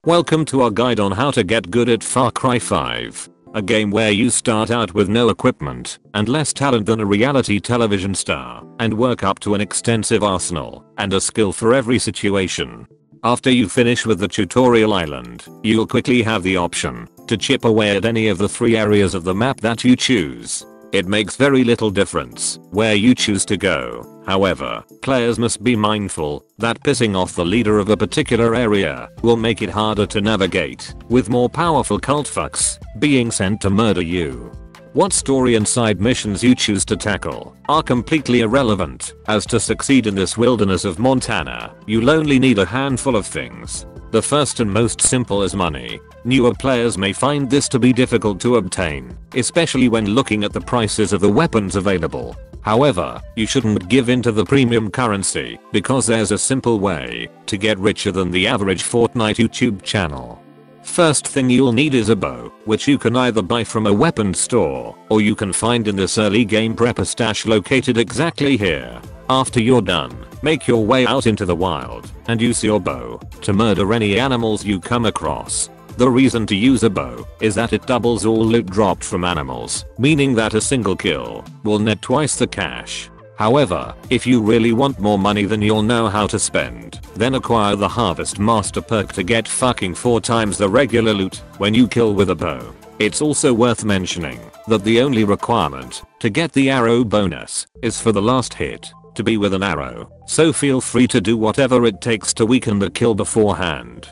Welcome to our guide on how to get good at Far Cry 5. A game where you start out with no equipment and less talent than a reality television star and work up to an extensive arsenal and a skill for every situation. After you finish with the tutorial island, you'll quickly have the option to chip away at any of the 3 areas of the map that you choose. It makes very little difference where you choose to go. However, players must be mindful that pissing off the leader of a particular area will make it harder to navigate, with more powerful cult fucks being sent to murder you. What story and side missions you choose to tackle are completely irrelevant, as to succeed in this wilderness of Montana, you'll only need a handful of things. The first and most simple is money. Newer players may find this to be difficult to obtain, especially when looking at the prices of the weapons available. However, you shouldn't give in to the premium currency, because there's a simple way to get richer than the average Fortnite YouTube channel. First thing you'll need is a bow, which you can either buy from a weapons store, or you can find in this early game prepper stash located exactly here. After you're done, make your way out into the wild and use your bow to murder any animals you come across. The reason to use a bow is that it doubles all loot dropped from animals, meaning that a single kill will net twice the cash. However, if you really want more money than you'll know how to spend, then acquire the Harvest Master perk to get fucking 4 times the regular loot when you kill with a bow. It's also worth mentioning that the only requirement to get the arrow bonus is for the last hit to be with an arrow, so feel free to do whatever it takes to weaken the kill beforehand.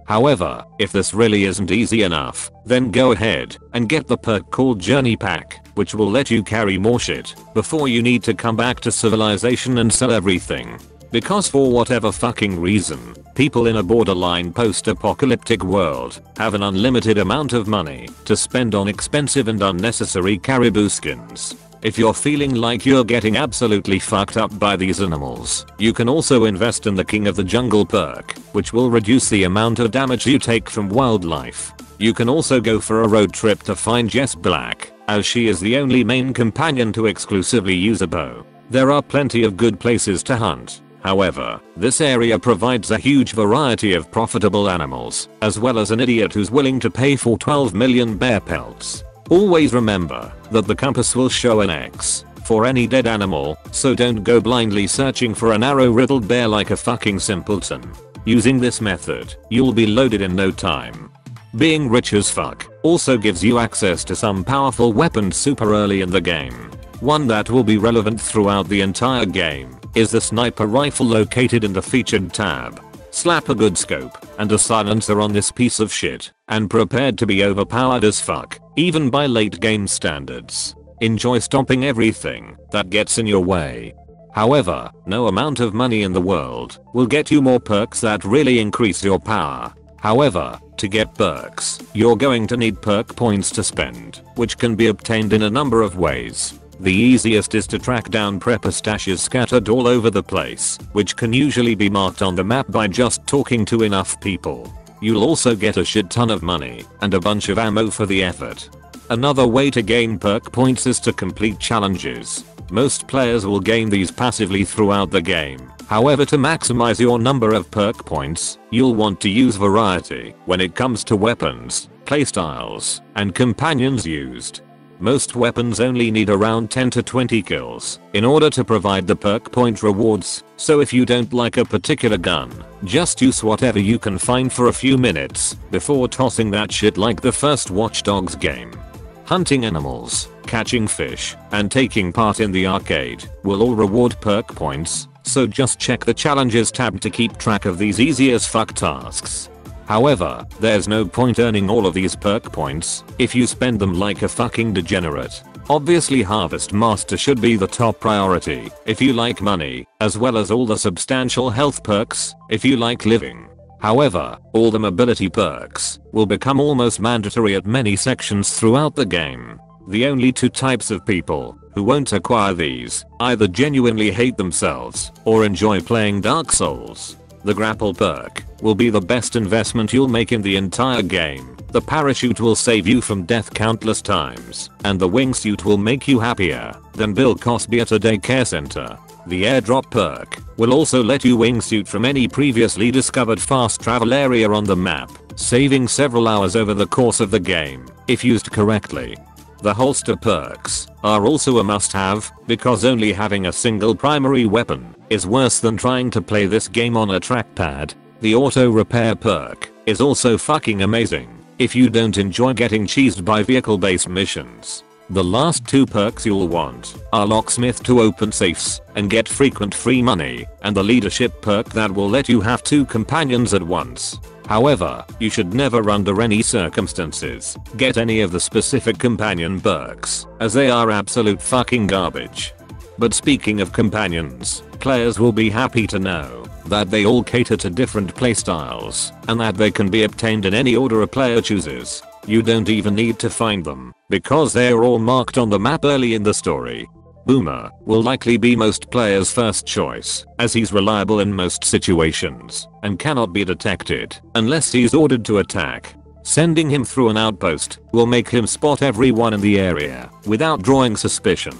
However, if this really isn't easy enough, then go ahead and get the perk called Journey Pack, which will let you carry more shit before you need to come back to civilization and sell everything. Because for whatever fucking reason, people in a borderline post-apocalyptic world have an unlimited amount of money to spend on expensive and unnecessary caribou skins. If you're feeling like you're getting absolutely fucked up by these animals, you can also invest in the King of the Jungle perk, which will reduce the amount of damage you take from wildlife. You can also go for a road trip to find Jess Black, as she is the only main companion to exclusively use a bow. There are plenty of good places to hunt. However, this area provides a huge variety of profitable animals, as well as an idiot who's willing to pay for 12 million bear pelts. Always remember that the compass will show an X for any dead animal, so don't go blindly searching for an arrow-riddled bear like a fucking simpleton. Using this method, you'll be loaded in no time. Being rich as fuck also gives you access to some powerful weapons super early in the game. One that will be relevant throughout the entire game is the sniper rifle located in the featured tab. Slap a good scope and a silencer on this piece of shit and prepared to be overpowered as fuck, even by late game standards. Enjoy stomping everything that gets in your way. However, no amount of money in the world will get you more perks that really increase your power. However, to get perks, you're going to need perk points to spend, which can be obtained in a number of ways. The easiest is to track down prepper stashes scattered all over the place, which can usually be marked on the map by just talking to enough people. You'll also get a shit ton of money and a bunch of ammo for the effort. Another way to gain perk points is to complete challenges. Most players will gain these passively throughout the game. However, to maximize your number of perk points, you'll want to use variety when it comes to weapons, playstyles, and companions used. Most weapons only need around 10 to 20 kills in order to provide the perk point rewards, so if you don't like a particular gun, just use whatever you can find for a few minutes before tossing that shit like the first Watch Dogs game. Hunting animals, catching fish, and taking part in the arcade will all reward perk points, so just check the challenges tab to keep track of these easy as fuck tasks. However, there's no point earning all of these perk points if you spend them like a fucking degenerate. Obviously, Harvest Master should be the top priority if you like money, as well as all the substantial health perks if you like living. However, all the mobility perks will become almost mandatory at many sections throughout the game. The only 2 types of people who won't acquire these either genuinely hate themselves or enjoy playing Dark Souls. The grapple perk will be the best investment you'll make in the entire game. The parachute will save you from death countless times, and the wingsuit will make you happier than Bill Cosby at a daycare center. The airdrop perk will also let you wingsuit from any previously discovered fast travel area on the map, saving several hours over the course of the game if used correctly. The holster perks are also a must-have because only having a single primary weapon is worse than trying to play this game on a trackpad. The auto repair perk is also fucking amazing if you don't enjoy getting cheesed by vehicle-based missions. The last two perks you'll want are locksmith to open safes and get frequent free money, and the leadership perk that will let you have 2 companions at once. However, you should never under any circumstances get any of the specific companion perks, as they are absolute fucking garbage. But speaking of companions, players will be happy to know that they all cater to different playstyles and that they can be obtained in any order a player chooses. You don't even need to find them because they are all marked on the map early in the story. Boomer will likely be most players' first choice as he's reliable in most situations and cannot be detected unless he's ordered to attack. Sending him through an outpost will make him spot everyone in the area without drawing suspicion.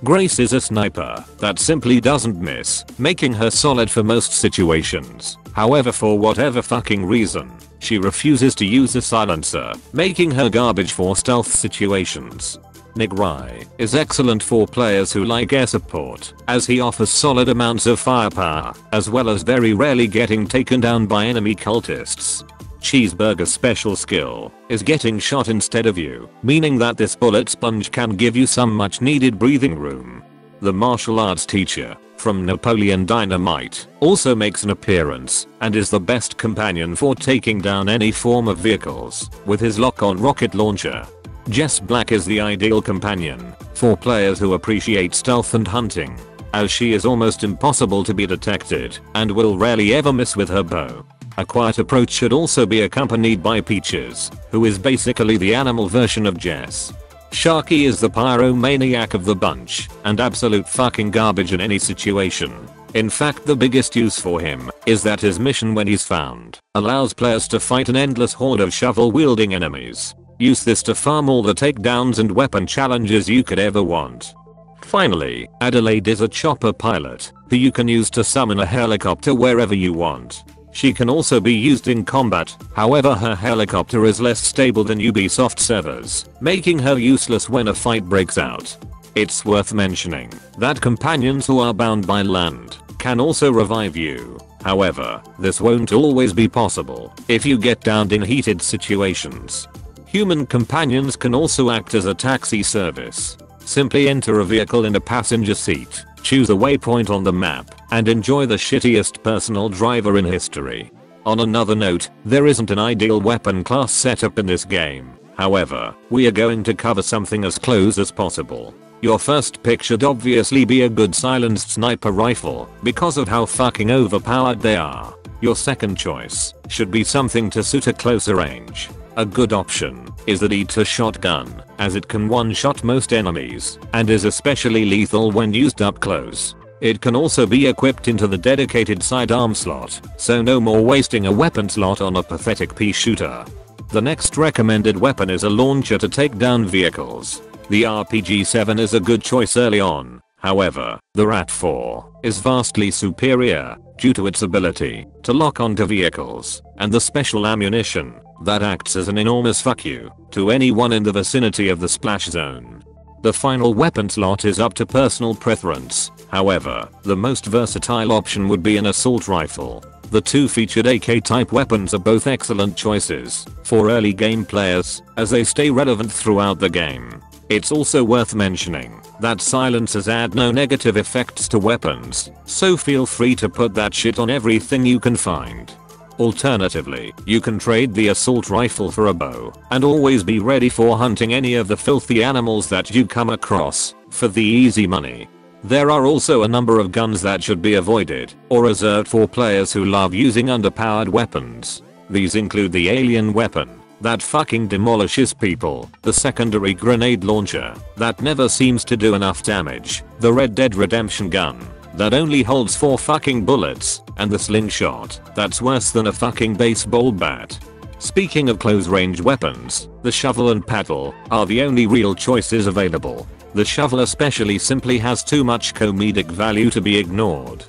Grace is a sniper that simply doesn't miss, making her solid for most situations. However, for whatever fucking reason, she refuses to use a silencer, making her garbage for stealth situations. Nick Rye is excellent for players who like air support, as he offers solid amounts of firepower, as well as very rarely getting taken down by enemy cultists. Cheeseburger's special skill is getting shot instead of you, meaning that this bullet sponge can give you some much needed breathing room. The martial arts teacher from Napoleon Dynamite also makes an appearance and is the best companion for taking down any form of vehicles with his lock-on rocket launcher. Jess Black is the ideal companion for players who appreciate stealth and hunting, as she is almost impossible to be detected and will rarely ever miss with her bow. A quiet approach should also be accompanied by Peaches, who is basically the animal version of Jess. Sharky is the pyromaniac of the bunch and absolute fucking garbage in any situation. In fact, the biggest use for him is that his mission, when he's found, allows players to fight an endless horde of shovel-wielding enemies. Use this to farm all the takedowns and weapon challenges you could ever want. Finally, Adelaide is a chopper pilot who you can use to summon a helicopter wherever you want. She can also be used in combat, however her helicopter is less stable than Ubisoft servers, making her useless when a fight breaks out. It's worth mentioning that companions who are bound by land can also revive you. However, this won't always be possible if you get downed in heated situations. Human companions can also act as a taxi service. Simply enter a vehicle in a passenger seat, choose a waypoint on the map, and enjoy the shittiest personal driver in history. On another note, there isn't an ideal weapon class setup in this game. However, we are going to cover something as close as possible. Your first pick should obviously be a good silenced sniper rifle because of how fucking overpowered they are. Your second choice should be something to suit a closer range. A good option is the D2 shotgun, as it can one-shot most enemies and is especially lethal when used up close. It can also be equipped into the dedicated sidearm slot, so no more wasting a weapon slot on a pathetic pea shooter. The next recommended weapon is a launcher to take down vehicles. The RPG-7 is a good choice early on. However, the RAT-4 is vastly superior due to its ability to lock onto vehicles and the special ammunition that acts as an enormous fuck you to anyone in the vicinity of the splash zone. The final weapon slot is up to personal preference. However, the most versatile option would be an assault rifle. The two featured AK-type weapons are both excellent choices for early game players as they stay relevant throughout the game. It's also worth mentioning that silencers add no negative effects to weapons, so feel free to put that shit on everything you can find. Alternatively, you can trade the assault rifle for a bow and always be ready for hunting any of the filthy animals that you come across for the easy money. There are also a number of guns that should be avoided or reserved for players who love using underpowered weapons. These include the alien weapon that fucking demolishes people, the secondary grenade launcher that never seems to do enough damage, the Red Dead Redemption gun that only holds 4 fucking bullets, and the slingshot that's worse than a fucking baseball bat. Speaking of close range weapons, the shovel and paddle are the only real choices available. The shovel especially simply has too much comedic value to be ignored.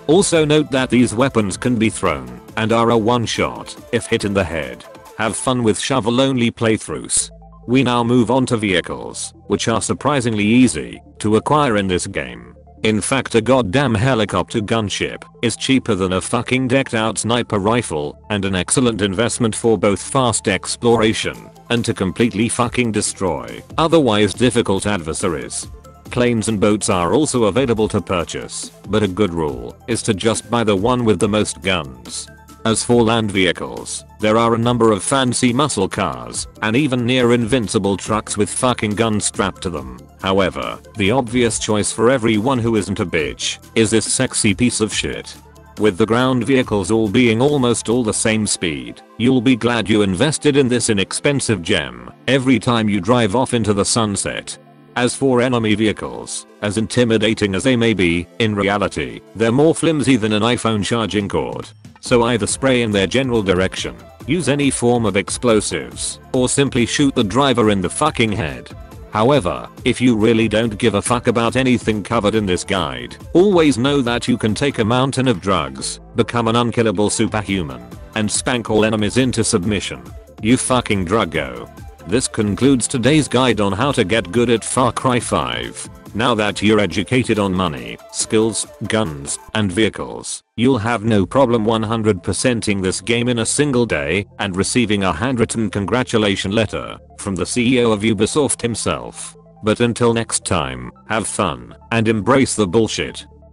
Also note that these weapons can be thrown and are a one shot if hit in the head. Have fun with shovel only playthroughs. We now move on to vehicles, which are surprisingly easy to acquire in this game. In fact, a goddamn helicopter gunship is cheaper than a fucking decked out sniper rifle and an excellent investment for both fast exploration and to completely fucking destroy otherwise difficult adversaries. Planes and boats are also available to purchase, but a good rule is to just buy the one with the most guns. As for land vehicles, there are a number of fancy muscle cars and even near invincible trucks with fucking guns strapped to them. However, the obvious choice for everyone who isn't a bitch is this sexy piece of shit. With the ground vehicles all being almost all the same speed, you'll be glad you invested in this inexpensive gem every time you drive off into the sunset. As for enemy vehicles, as intimidating as they may be, in reality, they're more flimsy than an iPhone charging cord. So either spray in their general direction, use any form of explosives, or simply shoot the driver in the fucking head. However, if you really don't give a fuck about anything covered in this guide, always know that you can take a mountain of drugs, become an unkillable superhuman, and spank all enemies into submission. You fucking druggo. This concludes today's guide on how to get good at Far Cry 5. Now that you're educated on money, skills, guns, and vehicles, you'll have no problem 100%ing this game in a single day and receiving a handwritten congratulation letter from the CEO of Ubisoft himself. But until next time, have fun and embrace the bullshit.